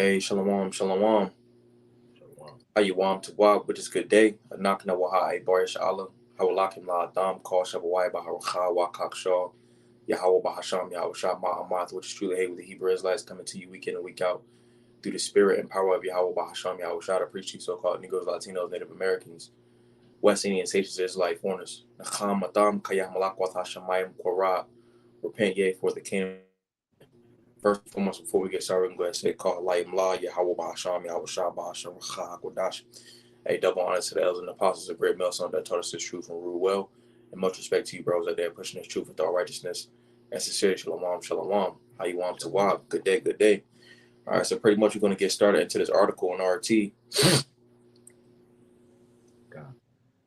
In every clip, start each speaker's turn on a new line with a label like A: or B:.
A: Hey, shalom, shalom.
B: Shalom.
A: Ayuwam Tawab, which is good day. Anakna Waha a Barish Allah. Hawalakim La Adam, Call Shabawai Baharakha, Wakak Shaw, Yahweh Bahasham, Yahweh Shah Ma'amath, which is truly hey with the Hebrew Israelites coming to you week in and week out through the spirit and power of Yahweh Bahasham, Yahweh Shah to preach to you so called Negroes, Latinos, Native Americans, West Indians, Haitians, Israelite foreigners. Nacham Matam, Kayah Malakwat Hashemayim Korah. Repent ye for the kingdom. First and foremost, before we get started, we're going to go ahead and say, call Light La, Yahweh Bahasham, Yahweh Shah Bahasham, Racha Hakodash. A double honor to the elders and apostles of great Melson that taught us this truth and rule well. And much respect to you, bros, out there pushing this truth with all righteousness. And sincerely, shalom, shalom. How you want to
B: Shalom.
A: wab? Good day, good day. All right, so pretty much we're going to get started into this article on RT.
B: God.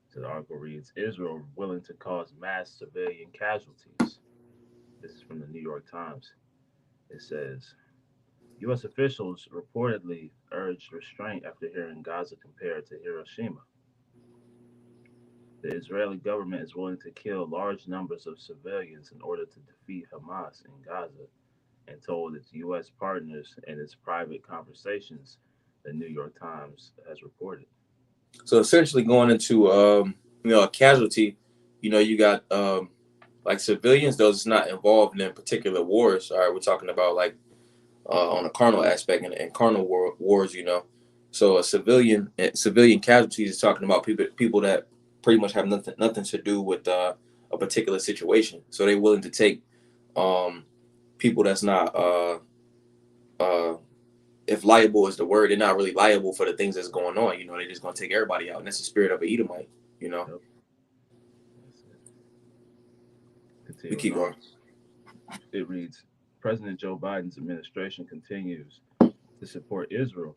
B: So the article reads Israel willing to cause mass civilian casualties. This is from the New York Times. It says U.S. officials reportedly urged restraint after hearing Gaza compared to Hiroshima. The Israeli government is willing to kill large numbers of civilians in order to defeat Hamas in Gaza and told its U.S. partners in its private conversations, the New York Times has reported.
A: So essentially going into, a casualty, you got like civilians, those not involved in particular wars. All right, we're talking about like on a carnal aspect and carnal wars, So a civilian casualties is talking about people that pretty much have nothing to do with a particular situation. So they're willing to take um, people that's not uh, if liable is the word, they're not really liable for the things that's going on. They're just gonna take everybody out, and that's the spirit of an Edomite. You know,
B: Yep, that's it.
A: we
B: Continuing
A: keep going.
B: on, it reads President Joe Biden's administration continues to support Israel,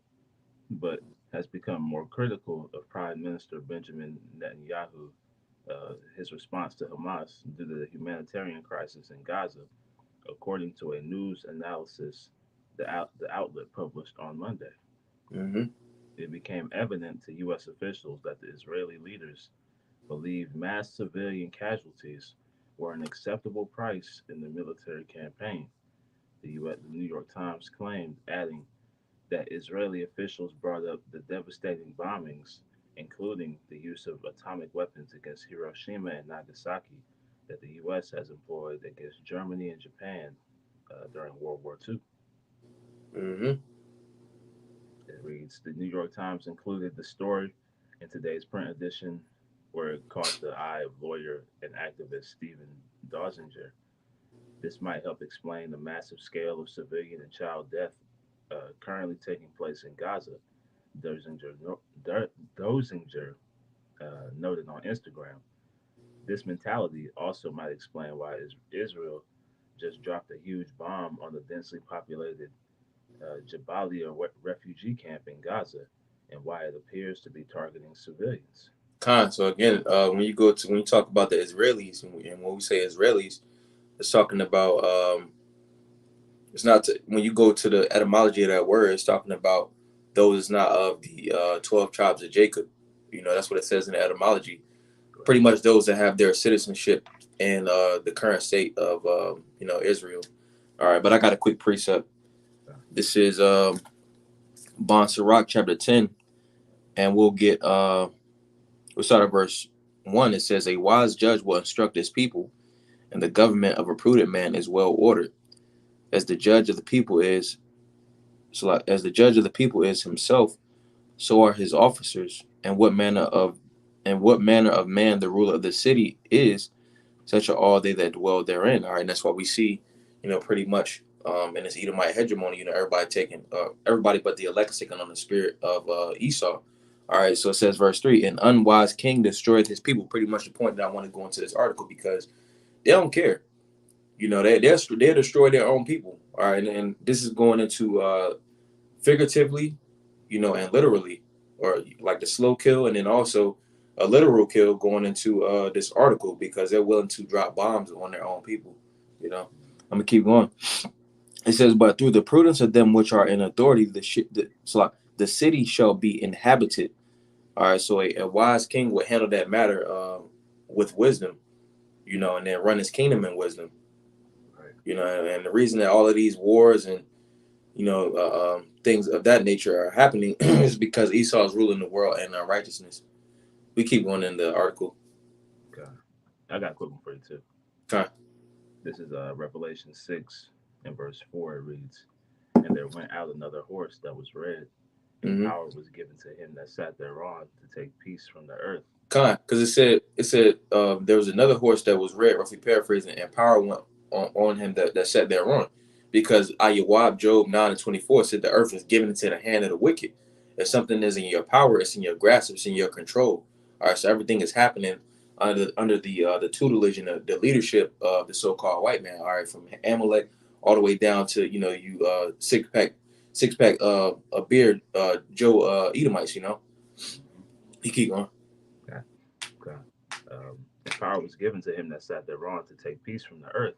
B: but has become more critical of Prime Minister Benjamin Netanyahu, his response to Hamas due to the humanitarian crisis in Gaza, according to a news analysis the outlet published on Monday.
A: Mm-hmm.
B: It became evident to U.S. officials that the Israeli leaders believed mass civilian casualties were an acceptable price in the military campaign, the New York Times claimed, adding that Israeli officials brought up the devastating bombings, including the use of atomic weapons against Hiroshima and Nagasaki, that the U.S. has employed against Germany and Japan during World War II.
A: Mm-hmm.
B: It reads The New York Times included the story in today's print edition, where it caught the eye of lawyer and activist Stephen Dosinger. This might help explain the massive scale of civilian and child death currently taking place in Gaza, Dosinger, Dosinger noted on Instagram. This mentality also might explain why Israel just dropped a huge bomb on the densely populated Jabalia refugee camp in Gaza and why it appears to be targeting civilians.
A: So again, when you talk about the Israelis and when we say Israelis, it's talking about it's not when you go to the etymology of that word, it's talking about those not of the 12 tribes of Jacob. That's what it says in the etymology.
B: Right.
A: Pretty much those that have their citizenship in the current state of Israel. All right, but I got a quick precept.
B: Uh,
A: This is Bon Sirach chapter 10, and we'll start at verse 1. It says, a wise judge will instruct his people, and the government of a prudent man is well ordered. As the judge of the people is as the judge of the people is himself, so are his officers. And what manner of man the ruler of the city is, such are all they that dwell therein. All right, and that's why we see, pretty much in this Edomite hegemony, everybody but the elect taking on the spirit of Esau. All right, so it says, verse 3, an unwise king destroyed his people. Pretty much the point that I want to go into this article because they don't care. They destroy their own people. All right, and this is going into figuratively, and literally, or like the slow kill, and then also a literal kill going into this article because they're willing to drop bombs on their own people. I'm gonna keep going. It says, "But through the prudence of them which are in authority, the city shall be inhabited." All right, so a wise king would handle that matter with wisdom, and then run his kingdom in wisdom.
B: right.
A: And the reason that all of these wars and things of that nature are happening is because Esau is ruling the world and righteousness. We keep going in the article.
B: Okay. I got a quick one for you too.
A: Okay.
B: This is Revelation 6 and verse 4. It reads, "And there went out another horse that was red, and
A: Mm-hmm.
B: power was given to him that sat thereon to take peace from the earth."
A: Because it said there was another horse that was red, roughly paraphrasing, and power went on him that sat thereon. Because Ayawab Job 9:24 said the earth is given into the hand of the wicked. If something is in your power, it's in your grasp, it's in your control. All right, so everything is happening under the tutelage and the leadership of the so-called white man. All right, from Amalek all the way down to you six pack a beard Joe Edomites.
B: Mm-hmm.
A: He keep going.
B: Okay. Okay. And power was given to him that sat thereon to take peace from the earth,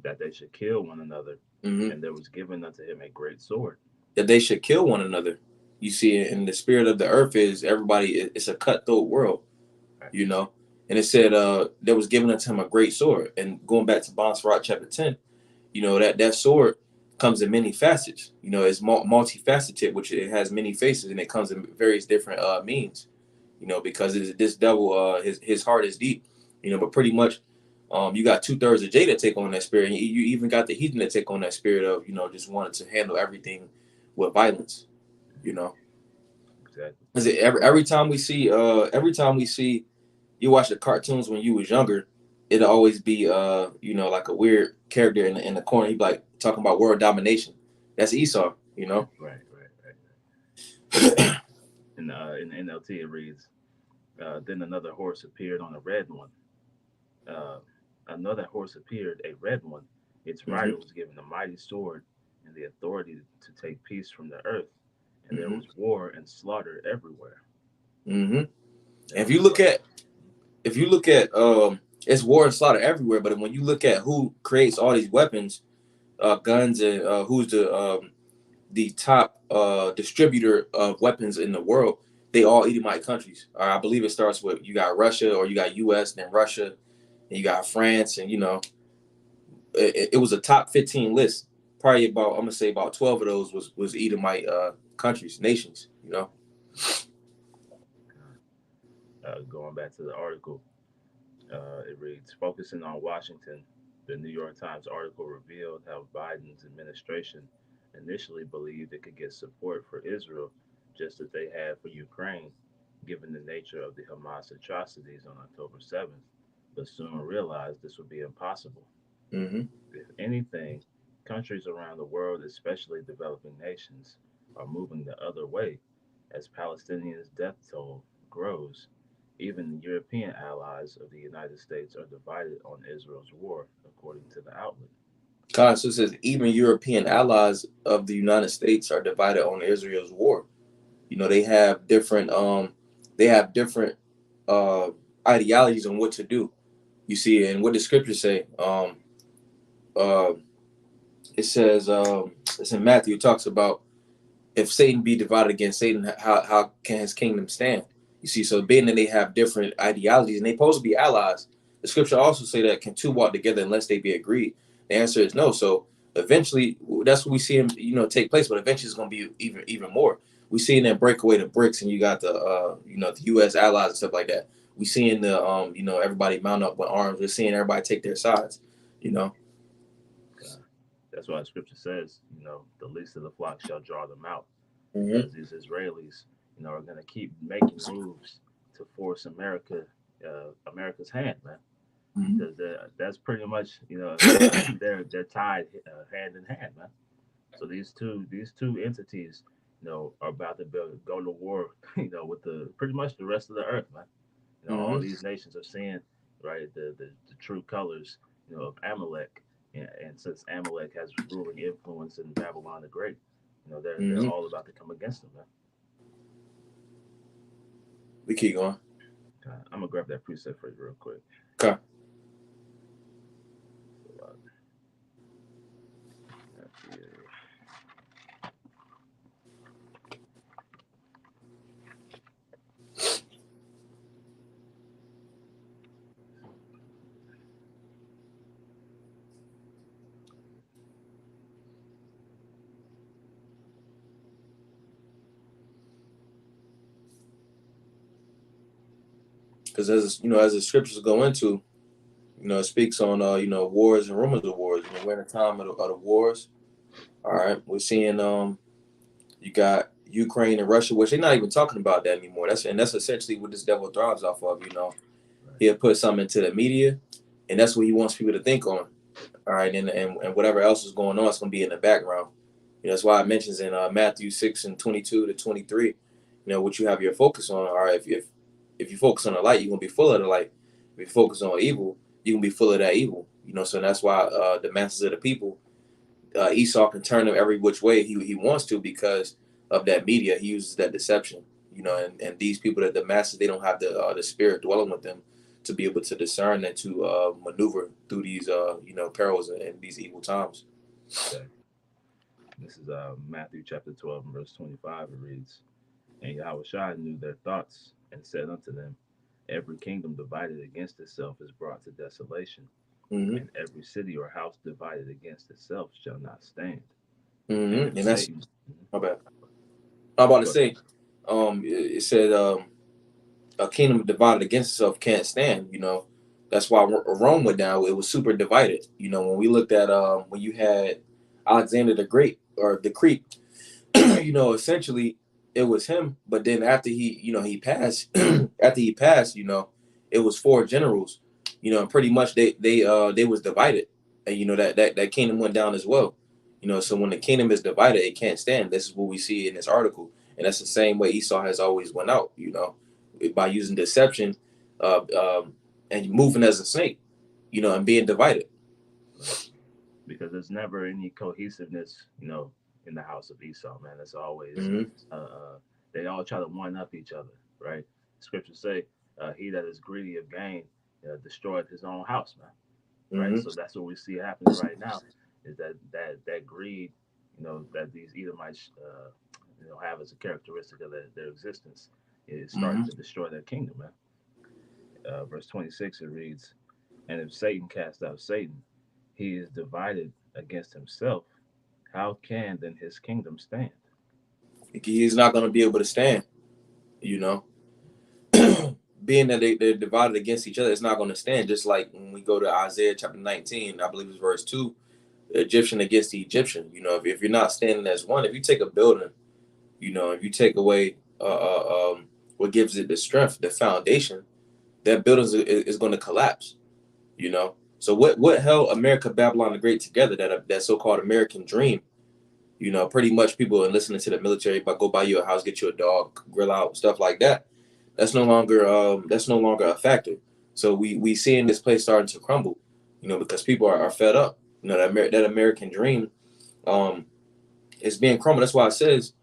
B: that they should kill one another,
A: Mm-hmm.
B: and there was given unto him a great sword.
A: That they should kill one another. You see, in the spirit of the earth is everybody. It's a cutthroat world,
B: Right.
A: you know. And it said there was given unto him a great sword. And going back to Bonsrod chapter 10, that sword comes in many facets. It's multifaceted, which it has many faces, and it comes in various different means. Because this devil, his heart is deep. But pretty much, you got 2/3 of Jay that take on that spirit, and you even got the heathen that take on that spirit of just wanting to handle everything with violence. You know,
B: Exactly.
A: because every time we see you watch the cartoons when you was younger, it'll always be like a weird character in the corner. He be like talking about world domination. That's Esau.
B: Right. Right. Right. In the NLT it reads, "Then another horse appeared on a red one. Uh, another horse appeared, a red one. Its
A: hmm
B: rider was given a mighty sword and the authority to take peace from the earth, and there
A: hmm
B: was war and slaughter everywhere."
A: hmm And
B: Now this right.
A: if you look at it's war and slaughter everywhere. But when you look at who creates all these weapons, guns, and who's the top distributor of weapons in the world, they all Edomite countries. I believe it starts with you got Russia, or you got U.S., then Russia, and you got France, and it was a top 15 list. Probably about I'm gonna say about 12 of those was Edomite countries, nations.
B: Going back to the article, it reads, "Focusing on Washington, the New York Times article revealed how Biden's administration initially believed it could get support for Israel just as they had for Ukraine, given the nature of the Hamas atrocities on October 7th, but soon realized this would be impossible.
A: Mm-hmm.
B: If anything, countries around the world, especially developing nations, are moving the other way as Palestinians' death toll grows. Even the European allies of the United States are divided on Israel's war, according to the outlet."
A: So it says even European allies of the United States are divided on Israel's war. They have different uh, ideologies on what to do. You see, and what the scriptures say. Uh, it says it's in Matthew. It talks about if Satan be divided against Satan, how can his kingdom stand? You see, so being that they have different ideologies and they supposed to be allies, the scripture also say that can two walk together unless they be agreed? The answer is no. So eventually, that's what we see him, take place. But eventually, it's going to be even more. We seeing them break away the bricks, and you got the U.S. allies and stuff like that. We seeing everybody mount up with arms. We're seeing everybody take their sides. You know.
B: Uh, that's why the scripture says, the least of the flock shall draw them out,
A: Mm-hmm.
B: because these Israelis, are going to keep making moves to force America's hand, man. Because that's pretty much, they're tied hand in hand, man. So these two entities, are about to go to war, with the pretty much the rest of the earth, man. All
A: Mm-hmm.
B: these nations are seeing, right, the true colors, of Amalek, and since Amalek has ruling influence in Babylon the Great, they're
A: Mm-hmm.
B: all about to come against them, man.
A: We keep going.
B: I'm gonna grab that preset for you real quick.
A: Okay.
B: So, yeah.
A: Because as the scriptures go into, it speaks on wars and rumors of wars. We're in a time of the wars. All right, we're seeing you got Ukraine and Russia, which they're not even talking about that anymore. That's essentially what this devil thrives off of.
B: Right.
A: He'll put something into the media, and that's what he wants people to think on. All right, and whatever else is going on, it's going to be in the background. That's why it mentions in Matthew 6:22 to 23. What you have your focus on. All right, if you focus on the light, you're gonna be full of the light. If you focus on evil, you're gonna be full of that evil. So that's why the masses of the people, Esau can turn them every which way he wants to because of that media. He uses that deception. And these people that the masses, they don't have the spirit dwelling with them to be able to discern and to maneuver through these perils and these evil times.
B: Okay. This is Matthew chapter 12 and verse 25. It reads, And Yahushua knew their thoughts and said unto them, Every kingdom divided against itself is brought to desolation,
A: Mm-hmm.
B: and every city or house divided against itself shall not stand. And
A: Mm-hmm.
B: if
A: And that's
B: Satan, Mhm.
A: my bad. I'm about to
B: Go ahead.
A: say, it said a kingdom divided against itself can't stand. That's why Rome went down. It was super divided. When we looked at when you had Alexander the Great or the Greek, essentially it was him. But then after he passed, after he passed, it was four generals. And pretty much they was divided, and that kingdom went down as well. So when the kingdom is divided, it can't stand. This is what we see in this article, and that's the same way Esau has always went out. By using deception, and moving as a snake, and being divided.
B: Right. Because there's never any cohesiveness, in the house of Esau, man. It's always,
A: Mm-hmm.
B: uh, uh, they all try to one up each other, right? Scriptures say, he that is greedy of gain destroyed his own house, man. Right?
A: Mm-hmm.
B: So that's what we see happening right now is that greed, that these Edomites, have as a characteristic of their existence is starting
A: Mm-hmm.
B: to destroy their kingdom, man. Verse 26 it reads, "And if Satan cast out Satan, he is divided against himself. How can then his kingdom stand?"
A: He's not going to be able to stand. You know, being that they're divided against each other, it's not going to stand. Just like when we go to Isaiah chapter 19, I believe it's verse 2, the Egyptian against the Egyptian. If you're not standing as one, if you take a building, if you take away what gives it the strength, the foundation, that building is going to collapse. So what held America, Babylon the Great together? That so-called American dream. Pretty much people are listening to the military, but go buy you a house, get you a dog, grill out, stuff like that. That's no longer a factor. So we seeing this place starting to crumble, because people are fed up. That American dream um is being crumbled. That's why it says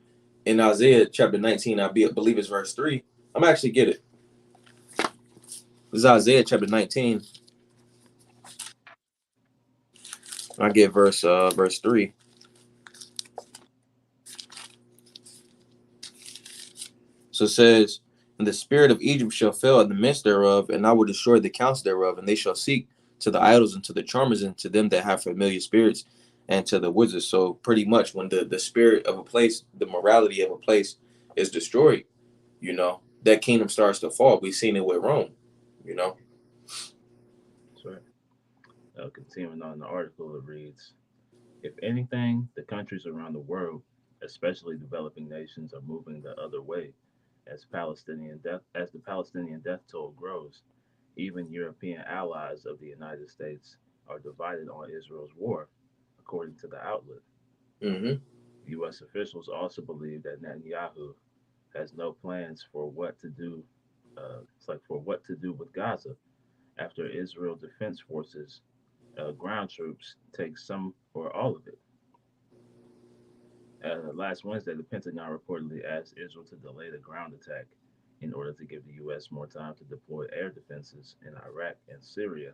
A: in Isaiah chapter 19, believe it's verse 3. I'm actually get it. This is Isaiah chapter 19. I get verse 3. So it says, And the spirit of Egypt shall fail in the midst thereof, and I will destroy the counsel thereof, and they shall seek to the idols and to the charmers and to them that have familiar spirits and to the wizards. So pretty much when the spirit of a place, the morality of a place is destroyed, that kingdom starts to fall. We've seen it with Rome, you know.
B: That's right. Continuing on the article, it reads, "If anything, the countries around the world, especially developing nations, are moving the other way as the Palestinian death toll grows. Even European allies of the United States are divided on Israel's war, according to the outlet.
A: Mm-hmm.
B: U.S. officials also believe that Netanyahu has no plans for what to do. It's like for what to do with Gaza after Israel Defense Forces ground troops take some or all of it. Last Wednesday, the Pentagon reportedly asked Israel to delay the ground attack in order to give the U.S. more time to deploy air defenses in Iraq and Syria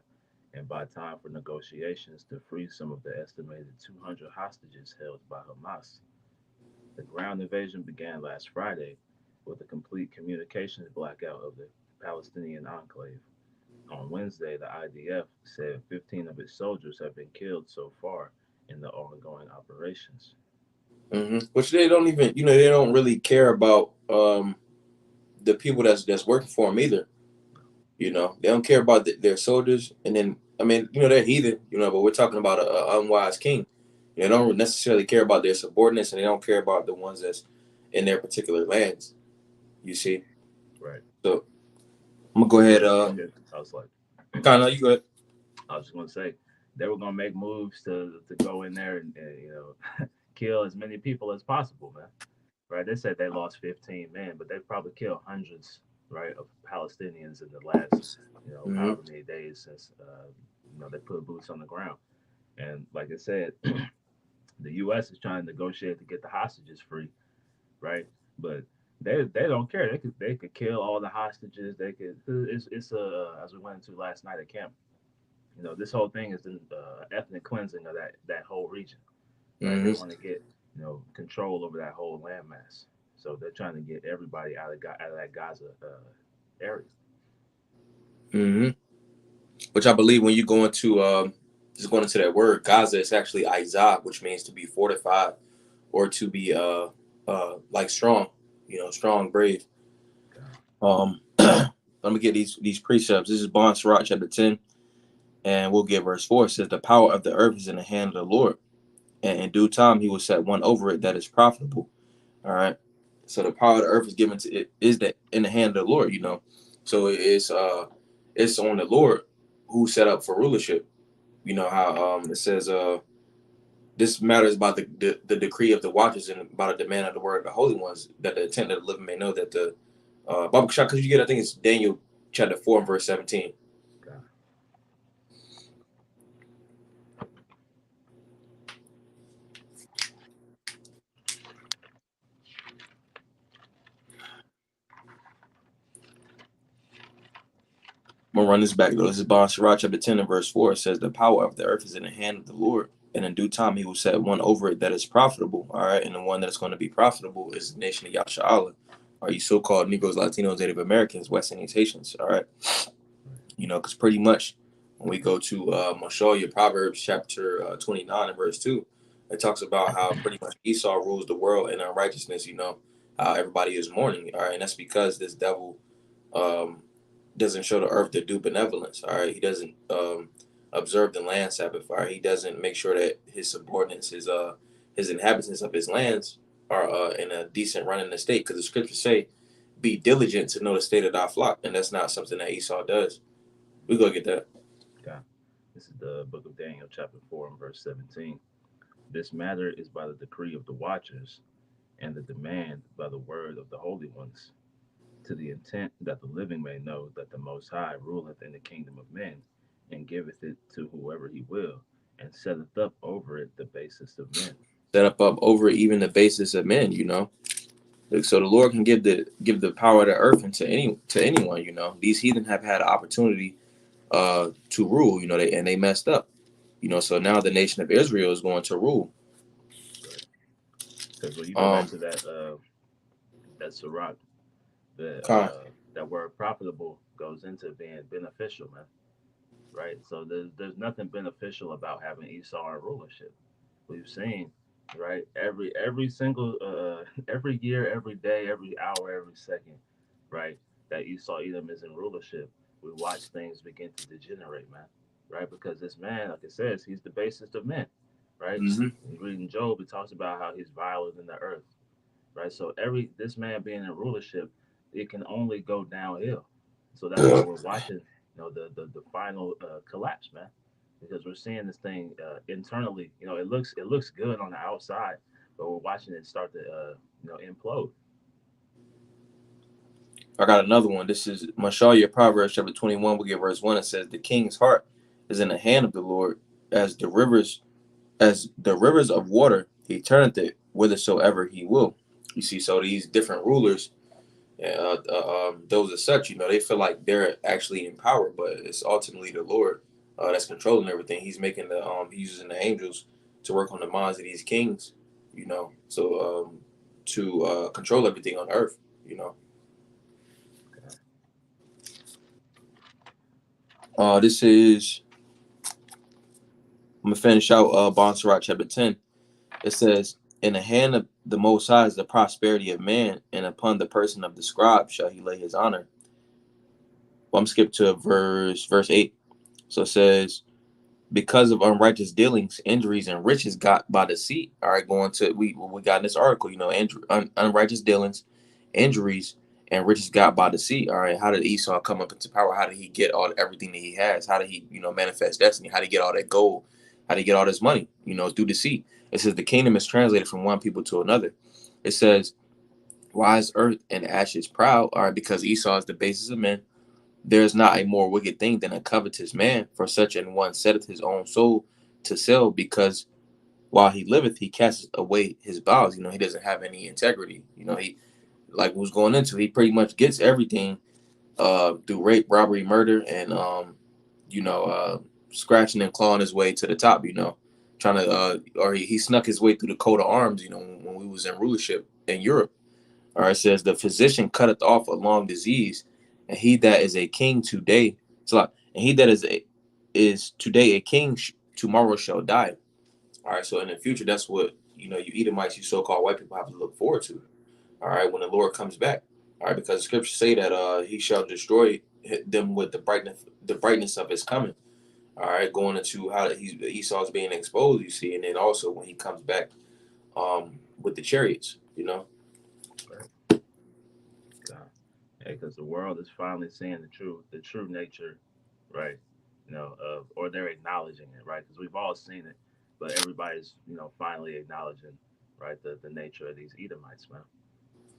B: and buy time for negotiations to free some of the estimated 200 hostages held by Hamas. The ground invasion began last Friday with a complete communications blackout of the Palestinian enclave. On Wednesday, the IDF said 15 of its soldiers have been killed so far in the ongoing operations.
A: Mm-hmm. Which they don't even, they don't really care about the people that's working for them either. You know, they don't care about their soldiers, and then I mean, you know, they're heathen. You know, but we're talking about a unwise king. They don't necessarily care about their subordinates, and they don't care about the ones that's in their particular lands. You see,
B: Right.
A: so I'm gonna go
B: They
A: ahead.
B: were looking. I was like,
A: Kind of you go ahead.
B: I was just gonna say they were gonna make moves to go in there and kill as many people as possible, man. Right? They said they lost 15 men, but they probably killed hundreds, right, of Palestinians in the last,
A: Mm-hmm.
B: however many days since they put boots on the ground. And like I said, the U.S. is trying to negotiate to get the hostages free, right? But they don't care. They could kill all the hostages. They could. It's as we went into last night at camp. This whole thing is an ethnic cleansing of that whole region, right? They
A: Mm-hmm.
B: want to get control over that whole landmass. So they're trying to get everybody out of that Gaza area.
A: Mm-hmm. Which I believe when you go into just going into that word Gaza, it's actually Izah, which means to be fortified or to be like strong. You know, strong, brave.
B: God,
A: Let me get these precepts. This is Bond Sirach chapter 10, and we'll get verse 4. It says, the power of the earth is in the hand of the Lord, and in due time he will set one over it that is profitable. All right. So the power of the earth is given to it is that in the hand of the Lord, you know. So it's on the Lord who set up for rulership. You know how it says this matters about the decree of the watchers and about a demand of the word of the holy ones, that the intent of the living may know that the Bible shot, because you get, I think it's Daniel chapter 4 and verse 17.
B: God,
A: I'm gonna run this back though. This is Bon Sirach chapter 10 and verse 4. It says, the power of the earth is in the hand of the Lord, and in due time he will set one over it that is profitable. All right. And the one that's going to be profitable is the nation of Yasha'Allah. Are you so-called Negroes, Latinos, Native Americans, West Indian Haitians? All right.
B: right,
A: You know, because pretty much when we go to I'll show you Proverbs chapter 29 and verse 2, it talks about how pretty much Esau rules the world in unrighteousness. You know, how everybody is mourning. All right. And that's because this devil um, doesn't show the earth to do benevolence. All right, he doesn't observe the land Sabbath. All right, he doesn't make sure that his subordinates, his inhabitants of his lands, are in a decent running state. Because the scriptures say, "Be diligent to know the state of thy flock," and that's not something that Esau does. We go get that.
B: God. This is the book of Daniel, chapter 4 and verse 17. This matter is by the decree of the watchers and the demand by the word of the holy ones, to the intent that the living may know that the Most High ruleth in the kingdom of men, and giveth it to whoever he will, and setteth up over it the basest of men.
A: Set up over even the basis of men. You know, like, so the Lord can give the power of the earth into anyone. You know, these heathen have had an opportunity to rule. You know, they messed up. You know, so now the nation of Israel is going to rule.
B: Right? Because when you go back
A: Um,
B: to that Sirach,
A: Con.
B: that word profitable goes into being beneficial, man. Right? So there's nothing beneficial about having Esau in rulership. We've seen, right? Every single every year, every day, every hour, every second, right? That Esau Edom is in rulership, we watch things begin to degenerate, man. Right? Because this man, like it says, he's the basest of men, right?
A: Mm-hmm.
B: When you read in Job, it talks about how he's viler than the earth, right? So every this man being in rulership, it can only go downhill. So that's why we're watching, the final collapse, man, because we're seeing this thing internally. It looks good on the outside, but we're watching it start to implode.
A: I got another one. This is Mashalia, Proverbs chapter 21. We get verse 1. It says, the king's heart is in the hand of the Lord, as the rivers of water. He turneth it whithersoever he will. You see, so these different rulers, those as such, you know, they feel like they're actually in power, but it's ultimately the Lord that's controlling everything. He's making he's using the angels to work on the minds of these kings, you know, so to control everything on earth, you know. This is I'm gonna finish out Bonsarot chapter 10. It says, in the hand of the Most High is the prosperity of man, and upon the person of the scribe shall he lay his honor. Well, I'm skip to verse 8. So it says, because of unrighteous dealings, injuries, and riches got by deceit. All right, going to we got in this article, unrighteous dealings, injuries, and riches got by deceit. All right, how did Esau come up into power? How did he get all everything that he has? How did he manifest destiny? How did he get all that gold? How did he get all this money? Through deceit. It says the kingdom is translated from one people to another. It says, why is earth and ashes proud? All right, because Esau is the basis of men. There is not a more wicked thing than a covetous man, for such an one setteth his own soul to sell, because while he liveth, he casteth away his bowels. He doesn't have any integrity. He, like we was going into, he pretty much gets everything through rape, robbery, murder, and you know, uh, scratching and clawing his way to the top. Trying to or he snuck his way through the coat of arms. When we was in rulership in Europe. All right, it says the physician cutteth off a long disease, and he that is a king today, it's like, and he that is today a king, tomorrow shall die. All right, so in the future, that's what you Edomites, you so-called white people, have to look forward to. All right, when the Lord comes back. All right, because the scriptures say that he shall destroy them with the brightness of his coming. All right, going into how Esau's being exposed, you see, and then also when he comes back with the chariots.
B: Right. God. Yeah, because the world is finally seeing the true nature, right? Of or they're acknowledging it, right? Because we've all seen it, but everybody's finally acknowledging, right, the nature of these Edomites, man,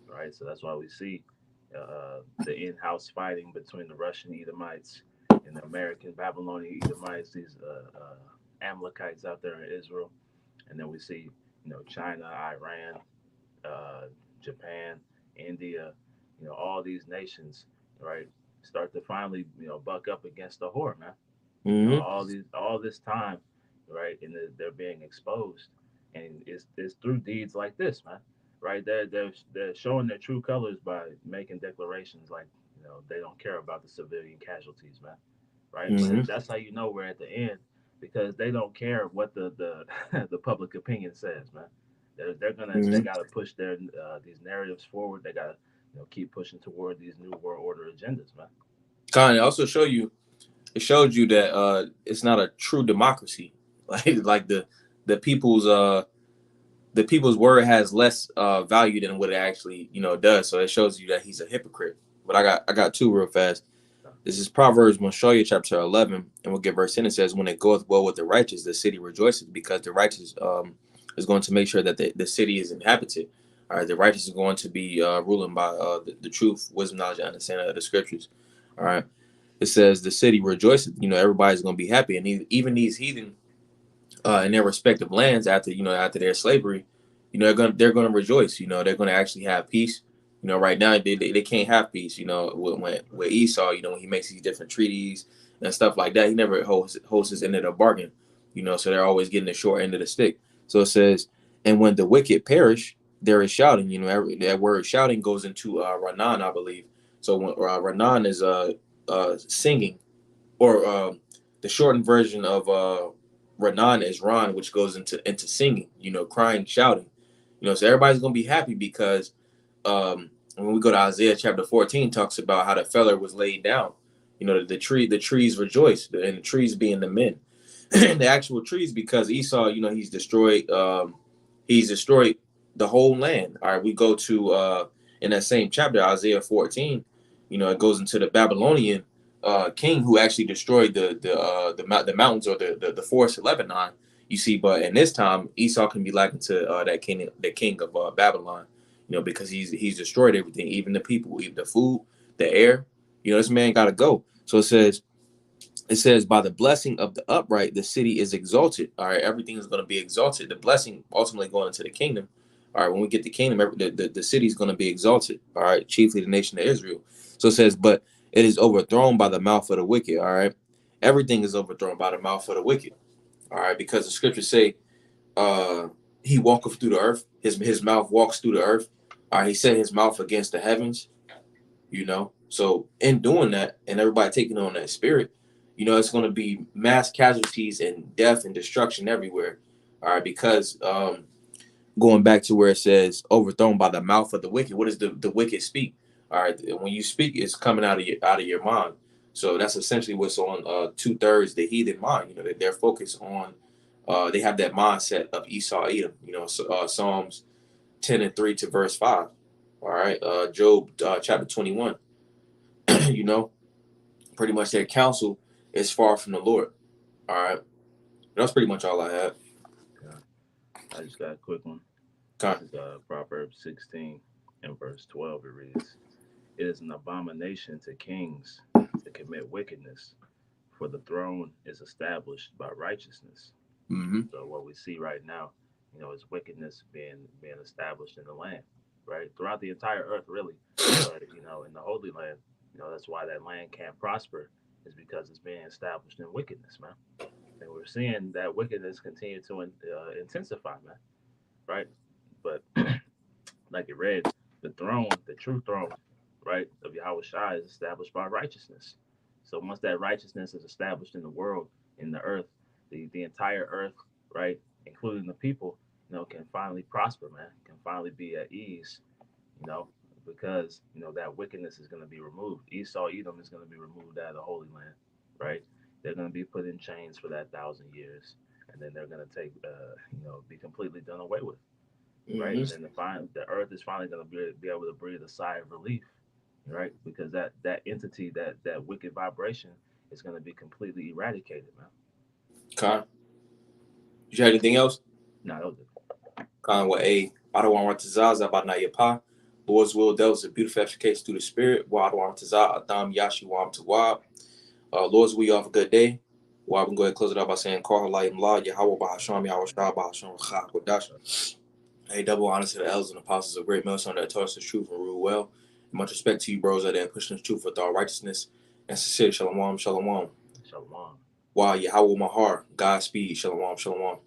B: right? So that's why we see the in-house fighting between the Russian Edomites and the American Babylonian Edomites, these Amalekites out there in Israel, and then we see China, Iran, uh, Japan, India, all these nations, right, start to finally, buck up against the whore, man.
A: Mm-hmm.
B: All this time, right, and they're being exposed, and it's through deeds like this, man. Right, they're showing their true colors by making declarations like they don't care about the civilian casualties, man. Right, but
A: Mm-hmm.
B: that's how you know we're at the end because they don't care what the public opinion says, man. They
A: Mm-hmm.
B: gotta push their these narratives forward. They gotta keep pushing toward these new world order agendas, man.
A: Kind of also it showed you that it's not a true democracy. Like the people's word has less value than what it actually does. So it shows you that he's a hypocrite. But I got two real fast. This is Proverbs Moshoya chapter 11, and we'll get verse 10. It says, when it goeth well with the righteous, the city rejoices, because the righteous is going to make sure that the city is inhabited. All right, the righteous is going to be ruling by the truth, wisdom, knowledge, and understanding of the scriptures. All right, it says the city rejoices. Everybody's going to be happy, and even these heathen in their respective lands after their slavery, they're gonna rejoice. They're gonna actually have peace. Right now they can't have peace. With Esau, when he makes these different treaties and stuff like that, he never holds his end of the bargain. So they're always getting the short end of the stick. So it says, and when the wicked perish, there is shouting. That word shouting goes into Ranan, I believe. So when Ranan is singing, or the shortened version of Renan is Ron, which goes into singing, crying, shouting. So everybody's gonna be happy because when we go to Isaiah chapter 14, talks about how the feller was laid down. The trees rejoice, and the trees being the men, and the actual trees, because Esau, he's destroyed the whole land. All right, we go to in that same chapter, Isaiah 14. It goes into the Babylonian king who actually destroyed the mountains, or the forest of Lebanon. You see, but in this time, Esau can be likened to the king of Babylon. Because he's destroyed everything, even the people, even the food, the air. This man got to go. So it says, by the blessing of the upright, the city is exalted. All right, everything is going to be exalted. The blessing ultimately going into the kingdom. All right, when we get the kingdom, the city is going to be exalted. All right, chiefly the nation of Israel. So it says, but it is overthrown by the mouth of the wicked. All right, everything is overthrown by the mouth of the wicked. All right, because the scriptures say, uh, he walketh through the earth. His mouth walks through the earth. All right, he set his mouth against the heavens. So in doing that, and everybody taking on that spirit, it's going to be mass casualties and death and destruction everywhere. All right, because going back to where it says overthrown by the mouth of the wicked, what does the wicked speak? All right, when you speak, it's coming out of your mind. So that's essentially what's on 2/3 the heathen mind. They're focused on. They have that mindset of Esau, Edom. Psalms 10:3 to verse 5. All right, Job chapter 21. you know, Pretty much their counsel is far from the Lord. All right, that's pretty much all I had.
B: Okay. I just got a quick one.
A: Okay.
B: This is Proverbs 16 and verse 12. It reads, "It is an abomination to kings to commit wickedness, for the throne is established by righteousness."
A: Mm-hmm.
B: So what we see right now, is wickedness being established in the land, right? Throughout the entire earth, really. But in the Holy Land, that's why that land can't prosper, is because it's being established in wickedness, man. And we're seeing that wickedness continue to intensify, man, right? But like it read, the throne, the true throne, right, of Yahweh Shai is established by righteousness. So once that righteousness is established in the world, in the earth, the entire earth, right, including the people, can finally prosper, man, can finally be at ease, you know, because, that wickedness is going to be removed. Esau, Edom is going to be removed out of the Holy Land, right? They're going to be put in chains for that 1,000 years, and then they're going to be completely done away with, right?
A: Mm-hmm.
B: And then the earth is finally going to be able to breathe a sigh of relief, right? Because that entity, that wicked vibration, is going to be completely eradicated, man.
A: Okay. You have anything else?
B: No, that was it.
A: With a Adawan Ratazaza Banayapa. Lord's will delves a beautiful application through the spirit. Wadwan Taza Adam Yashi Wam Tawab. Lord's will you have a good day. Well, I'm going to go ahead and close it out by saying, Call Halayim La, Yahweh Bahasham, Yahweh Shah Bahasham, Chak Wadash. Hey, double honor to the elders and apostles of great millstone that taught us the truth and rule well. And much respect to you, bros, that are pushing the truth with all righteousness and sincerity. Shalom, shalom.
B: Shalom.
A: Wow, Yahweh Mahar, Godspeed, shalom, shalom.